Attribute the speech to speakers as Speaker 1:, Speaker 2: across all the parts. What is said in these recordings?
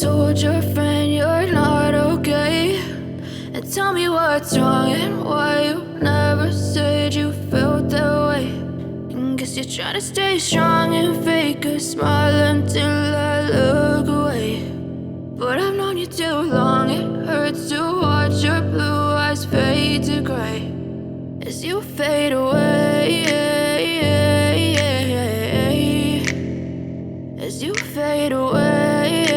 Speaker 1: told your friend you're not okay, and tell me what's wrong and why you never said you felt that way. And guess you're trying to stay strong and fake a smile until I look away. But I've known you too long, it hurts to watch your blue eyes fade to gray as you fade away, as you fade away.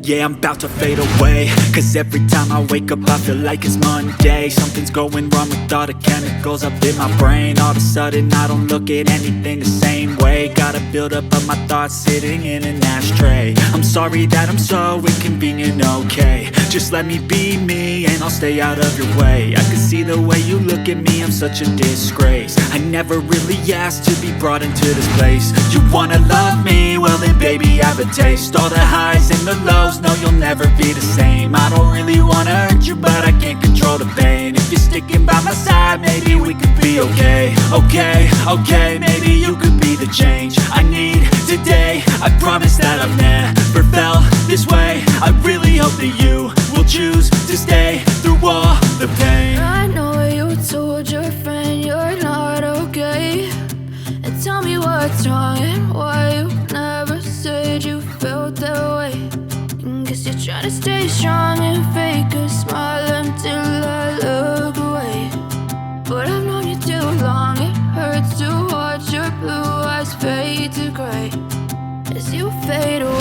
Speaker 2: Yeah, I'm about to fade away, cause every time I wake up I feel like it's Monday. Something's going wrong with all the chemicals up in my brain. All of a sudden I don't look at anything the same way. Gotta build up of my thoughts sitting in an ashtray. I'm sorry that I'm so inconvenient, okay. Just let me be me and I'll stay out of your way. I can see the way you look at me, I'm such a disgrace. I never really asked to be brought into this place. You wanna love me? Well then baby I have a taste. All the highs and the lows, no you'll never be the same. I don't really wanna hurt you but I can't control the pain. If you're sticking by my side maybe we could be okay. Okay, maybe you could be the change I need today. I promise that I've never felt this way. I really hope that you will choose to stay through all the pain.
Speaker 1: I know you told your friend you're not okay, and tell me what's wrong and why you never said you felt that way. And guess you're trying to stay strong and fake a smile until I look away. But I've known you too long, it hurts to watch your blue eyes fade to gray as you fade away.